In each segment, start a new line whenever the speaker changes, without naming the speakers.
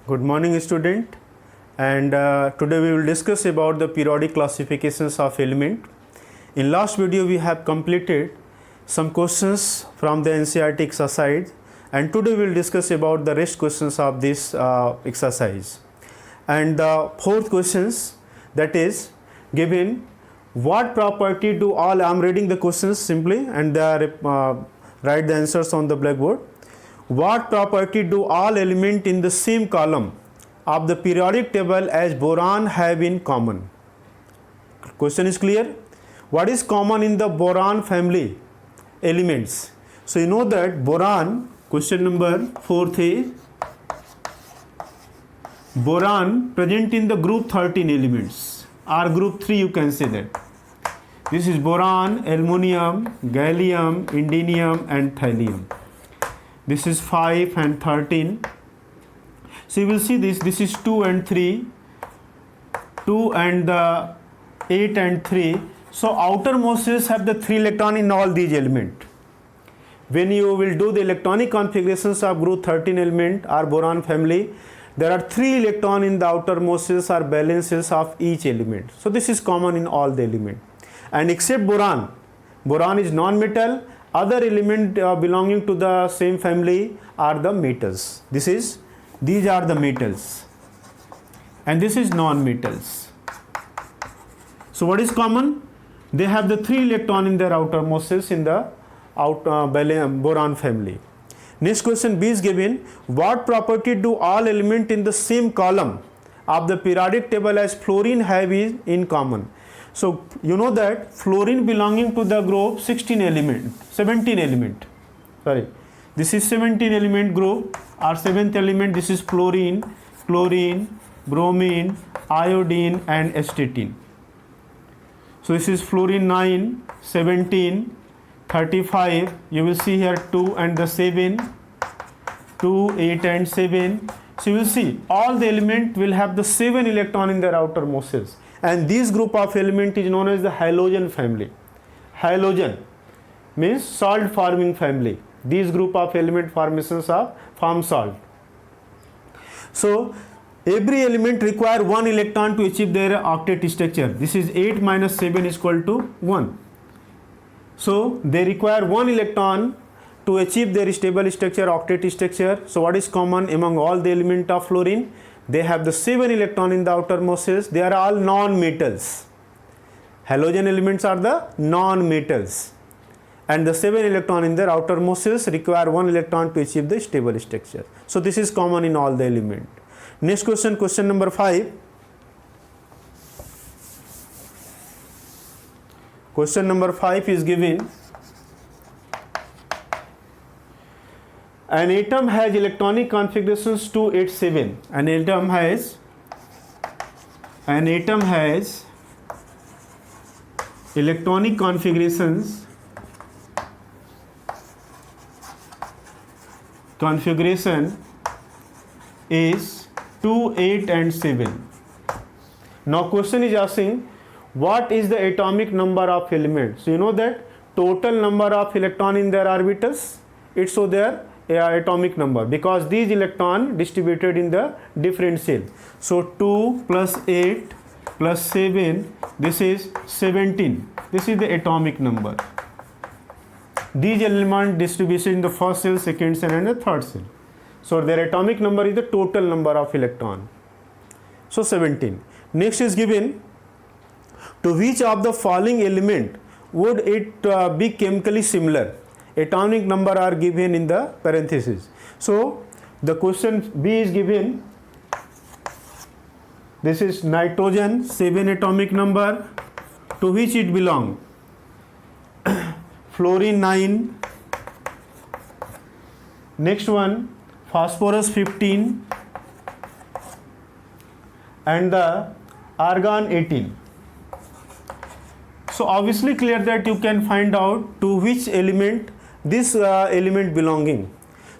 Good morning, student. And today we will discuss about the periodic classifications of element. In last video we have completed some questions from the NCERT exercise, and today we will discuss about the rest questions of this exercise. And the fourth questions, that is given what property do all, I am reading the questions simply and write the answers on the blackboard. What property do all elements in the same column of the periodic table as boron have in common? Question is clear? What is common in the boron family elements? So you know that boron, question number 4th is boron present in the group 13 elements, or group 3 you can say that. This is boron, aluminum, gallium, indium and thallium. This is 5 and 13. So you will see this is 2 and 3, 2 and 8 and 3. So outermost have the 3 electron in all these elements. When you will do the electronic configurations of group 13 element or boron family, there are 3 electron in the outermost or balances of each element. So this is common in all the elements. And except boron, boron is non-metal. Other element belonging to the same family are the metals. These are the metals, and this is non-metals. So what is common? They have the 3 electron in their outermost in the boron family. Next question B is given. What property do all elements in the same column of the periodic table as fluorine have in common? So you know that fluorine belonging to the group 17 element. This is 17 element group, or 7th element. This is fluorine, chlorine, bromine, iodine and astatine. So this is fluorine 9, 17, 35. You will see here 2 and the 7, 2, 8 and 7. So you will see all the element will have the 7 electron in their outermost cells. And this group of element is known as the halogen family. Halogen means salt forming family. These group of element formations form salt. So every element require 1 electron to achieve their octet structure. This is 8 minus 7 is equal to 1. So they require 1 electron to achieve their stable structure, octet structure. So what is common among all the element of fluorine? They have the 7 electron in the outermost cells. They are all non-metals. Halogen elements are the non-metals, and the 7 electron in their outermost cells require 1 electron to achieve the stable structure. So this is common in all the element. Next question, question number 5. Question number 5 is given. An atom has electronic configurations 2, 8, 7. An atom has electronic configurations is 2, 8 and 7. Now question is asking what is the atomic number of elements. So you know that total number of electron in their orbitals, it shows their atomic number, because these electron distributed in the different cell. So 2 plus 8 plus 7, this is 17. This is the atomic number. These element distribution in the first cell, second cell and the third cell. So their atomic number is the total number of electron. So 17. Next is given, to which of the following element would it be chemically similar? Atomic number are given in the parenthesis. So the question B is given. This is nitrogen, 7 atomic number. To which it belong? Fluorine 9. Next one, phosphorus 15 and the argon 18. So obviously clear that you can find out to which element this element belonging.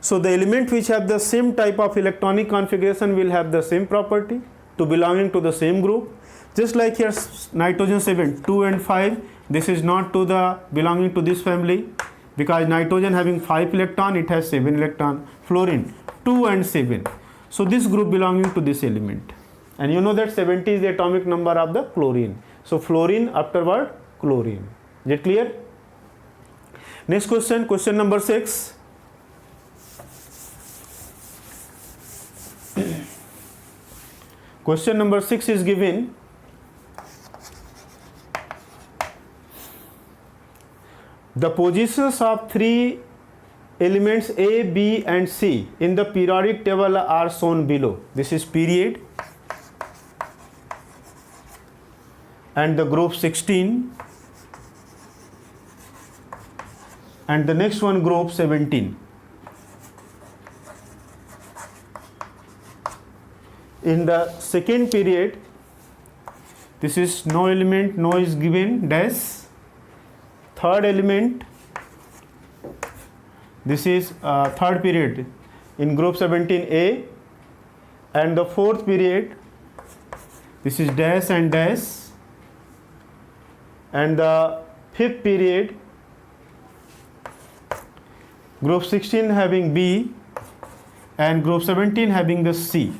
So the element which have the same type of electronic configuration will have the same property to belonging to the same group. Just like here nitrogen 7, 2 and 5, this is not to the belonging to this family, because nitrogen having 5 electron, it has 7 electron. Fluorine 2 and 7. So this group belonging to this element. And you know that 70 is the atomic number of the chlorine. So fluorine afterward chlorine. Is it clear? Next question, question number 6. Question number 6 is given. The positions of three elements A, B and C in the periodic table are shown below. This is period and the group 16 and the next one group 17. In the second period, this is no element, no is given, dash. Third element, this is third period in group 17A, and the fourth period, this is dash and dash, and the fifth period, group 16 having B and group 17 having the C.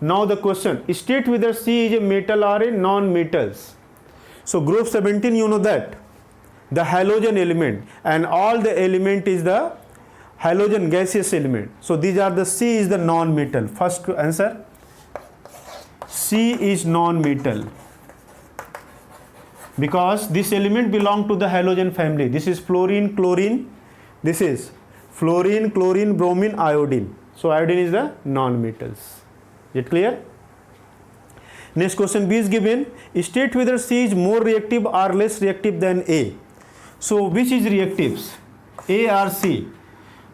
Now the question, state whether C is a metal or a non-metals. So group 17, you know that the halogen element, and all the element is the halogen gaseous element. So these are the C is the non-metal. First answer, C is non-metal because this element belong to the halogen family. This is fluorine, chlorine. This is fluorine, chlorine, bromine, iodine. So iodine is the non-metals. Is it clear? Next question, B is given. State whether C is more reactive or less reactive than A. So which is reactives, A or C?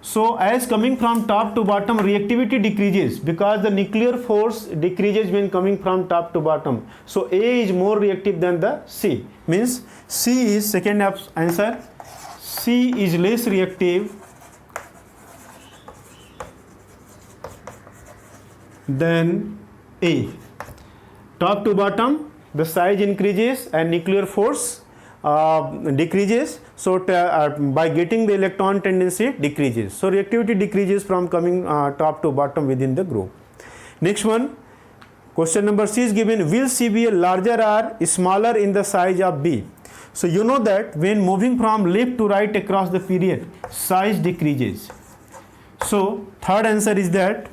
So as coming from top to bottom, reactivity decreases because the nuclear force decreases when coming from top to bottom. So A is more reactive than the C. Means C is second answer. C is less reactive than A. Top to bottom, the size increases and nuclear force decreases. So by getting the electron tendency decreases. So reactivity decreases from coming top to bottom within the group. Next one, question number C is given. Will C be a larger or smaller in the size of B? So you know that when moving from left to right across the period, size decreases. So third answer is that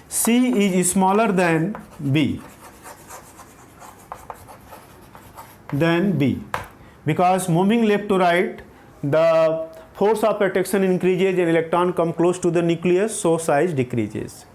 C is smaller than B. Because moving left to right, the force of attraction increases and electron come close to the nucleus, so size decreases.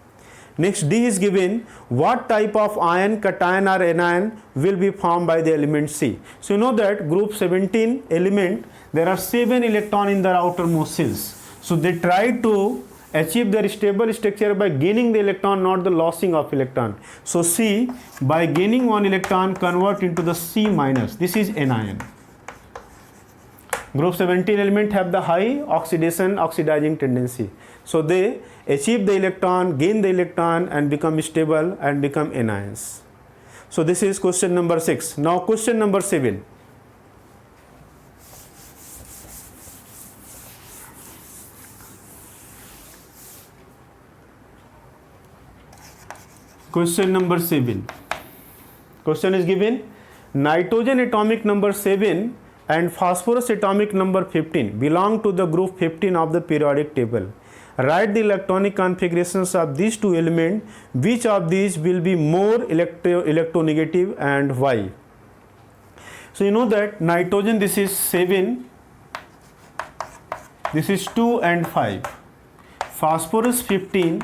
Next, D is given. What type of ion, cation or anion will be formed by the element C? So you know that group 17 element, there are 7 electrons in their outermost shells. So they try to achieve their stable structure by gaining the electron, not the losing of electron. So C, by gaining one electron, convert into the C minus. This is anion. Group 17 element have the high oxidizing tendency. So they achieve the electron, gain the electron and become stable and become anions. So this is question number 6. Now question number 7. Question number 7. Question is given. Nitrogen atomic number 7 and phosphorus atomic number 15 belong to the group 15 of the periodic table. Write the electronic configurations of these two elements. Which of these will be more electronegative and why? So you know that nitrogen, this is 7, this is 2 and 5. Phosphorus 15,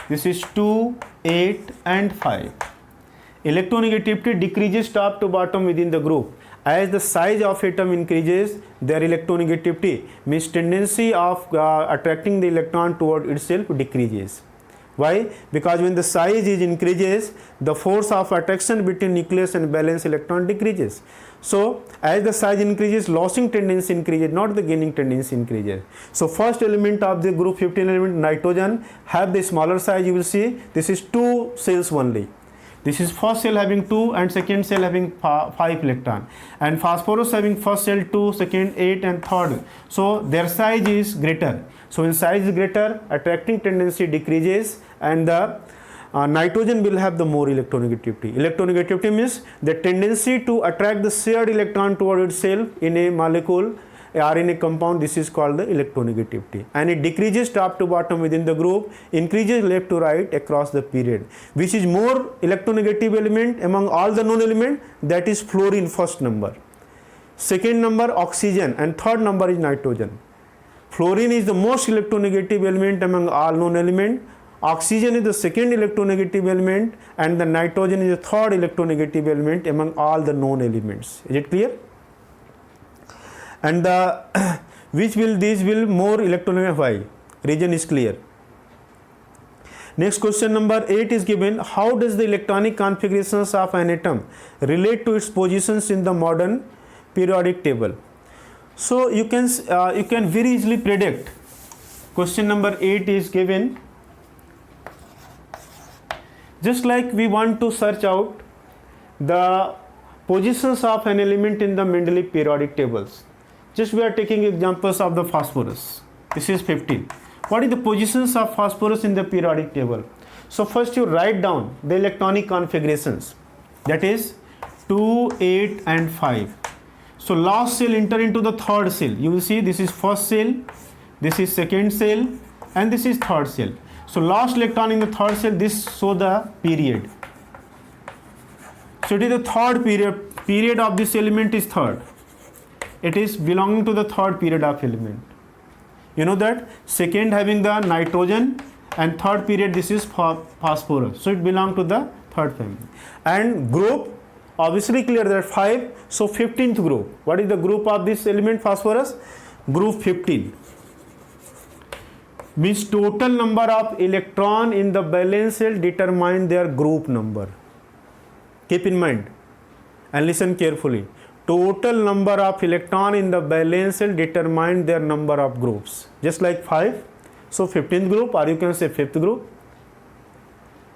this is 2, 8 and 5. Electronegativity decreases top to bottom within the group. As the size of atom increases, their electronegativity, means tendency of attracting the electron toward itself decreases. Why? Because when the size is increases, the force of attraction between nucleus and valence electron decreases. So as the size increases, losing tendency increases, not the gaining tendency increases. So first element of the group 15 element, nitrogen, have the smaller size. You will see this is 2 cells only. This is first cell having 2 and second cell having 5 electron, and phosphorus having first cell 2, second 8 and third. So their size is greater. So when size is greater, attracting tendency decreases, and the nitrogen will have the more electronegativity. Electronegativity means the tendency to attract the shared electron toward itself in a molecule or in a compound. This is called the electronegativity, and it decreases top to bottom within the group, increases left to right across the period. Which is more electronegative element among all the known element? That is fluorine, first number. Second number oxygen, and third number is nitrogen. Fluorine is the most electronegative element among all known element. Oxygen is the second electronegative element, and the nitrogen is the third electronegative element among all the known elements. Is it clear? And the these will more electronegative. Why? Reason is clear. Next question number 8 is given. How does the electronic configurations of an atom relate to its positions in the modern periodic table? So you can very easily predict. Question number 8 is given. Just like we want to search out the positions of an element in the Mendeleev periodic tables. Just we are taking examples of the phosphorus. This is 15. What is the positions of phosphorus in the periodic table? So first you write down the electronic configurations. That is 2, 8 and 5. So last cell enter into the third cell. You will see this is first cell, this is second cell, and this is third cell. So last electron in the third cell, this show the period. So it is the third period of this element is third. It is belonging to the third period of element. You know that second having the nitrogen, and third period this is phosphorus. So it belongs to the third family. And group, obviously clear that 5. So 15th group. What is the group of this element phosphorus? Group 15. Means total number of electron in the valence shell determine their group number. Keep in mind and listen carefully. Total number of electron in the valence shell determine their number of groups. Just like 5. So 15th group, or you can say 5th group.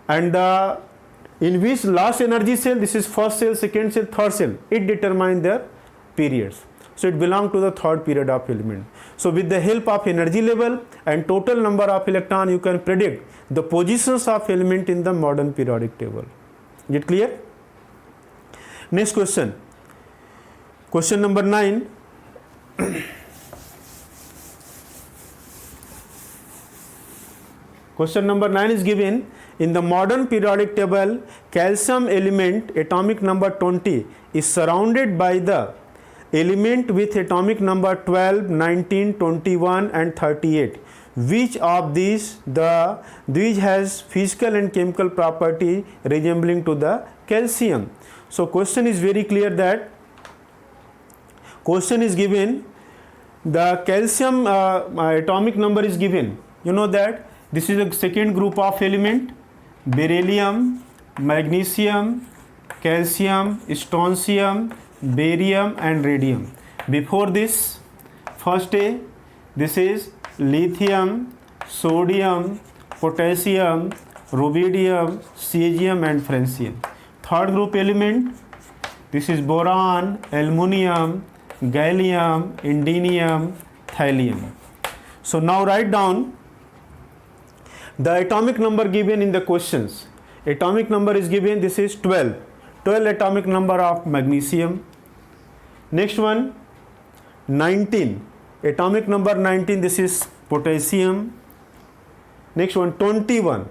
And in which last energy cell, this is first cell, second cell, third cell, it determines their periods. So it belongs to the third period of element. So with the help of energy level and total number of electron, you can predict the positions of element in the modern periodic table. Is it clear? Next question. Question number 9. Question number 9 is given. In the modern periodic table, calcium element atomic number 20 is surrounded by the element with atomic number 12, 19, 21 and 38. Which of these has physical and chemical property resembling to the calcium? So question is very clear that question is given, the calcium atomic number is given. You know that this is the second group of element, beryllium, magnesium, calcium, strontium, barium and radium. Before this, first A, this is lithium, sodium, potassium, rubidium, cesium and francium. Third group element, this is boron, aluminium, gallium, indium, thallium. So now write down the atomic number given in the questions. Atomic number is given, this is 12. 12 atomic number of magnesium. Next one, 19. Atomic number 19, this is potassium. Next one, 21.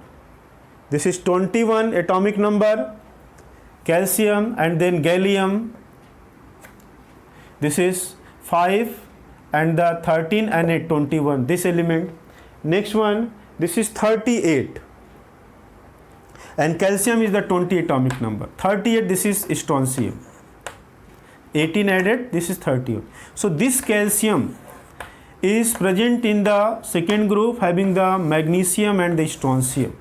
This is 21 atomic number, calcium, and then gallium. This is 5 and the 13 and 8, 21. This element. Next one, this is 38. And calcium is the 20 atomic number. 38, this is strontium. 18 added, this is 38. So this calcium is present in the second group having the magnesium and the strontium.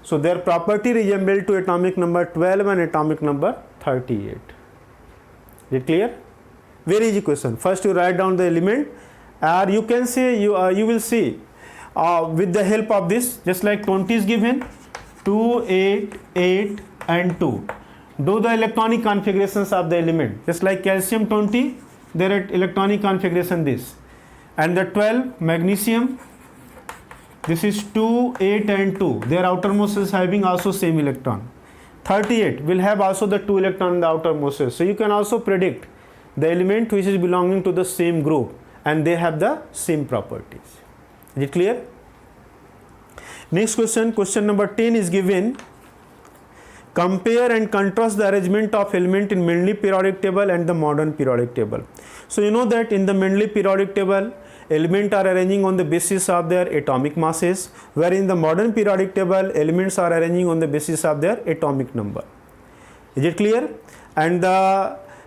So their property resemble to atomic number 12 and atomic number 38. Is it clear? Very easy question. First you write down the element, or you can say you will see with the help of this, just like 20 is given, 2, 8, 8 and 2. Do the electronic configurations of the element. Just like calcium 20, there are electronic configuration this. And the 12 magnesium, this is 2, 8 and 2. Their outermost is having also same electron. 38 will have also the 2 electron in the outermost. So you can also predict the element which is belonging to the same group and they have the same properties. Is it clear? Next question, question number 10 is given. Compare and contrast the arrangement of element in Mendeleev periodic table and the modern periodic table. So you know that in the Mendeleev periodic table, elements are arranging on the basis of their atomic masses, where in the modern periodic table, elements are arranging on the basis of their atomic number. Is it clear? And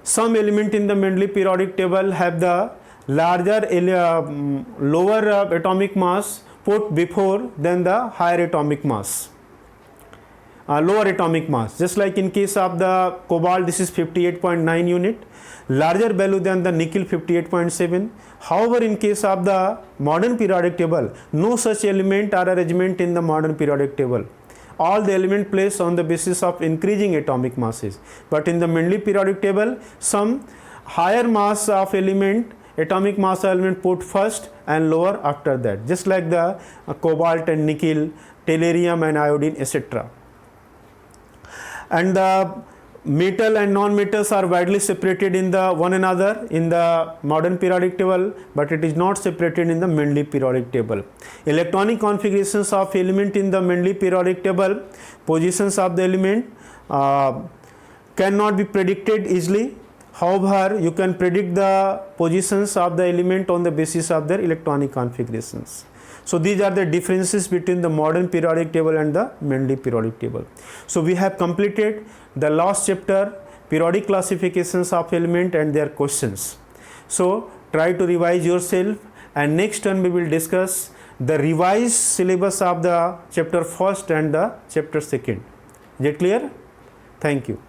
some element in the Mendeleev periodic table have the larger lower atomic mass put before than the higher atomic mass. Lower atomic mass, just like in case of the cobalt, this is 58.9 unit, larger value than the nickel, 58.7. However, in case of the modern periodic table, no such element or arrangement in the modern periodic table. All the element placed on the basis of increasing atomic masses. But in the Mendeleev periodic table, some higher mass of element, atomic mass of element put first and lower after that, just like the cobalt and nickel, tellurium and iodine, etc. And the metal and non-metals are widely separated in the one another in the modern periodic table, but it is not separated in the Mendeleev periodic table. Electronic configurations of element in the Mendeleev periodic table, positions of the element cannot be predicted easily. However, you can predict the positions of the element on the basis of their electronic configurations. So these are the differences between the modern periodic table and the Mendeleev periodic table. So we have completed the last chapter, periodic classifications of element and their questions. So try to revise yourself, and next time we will discuss the revised syllabus of the chapter 1st and the chapter 2nd. Is it clear? Thank you.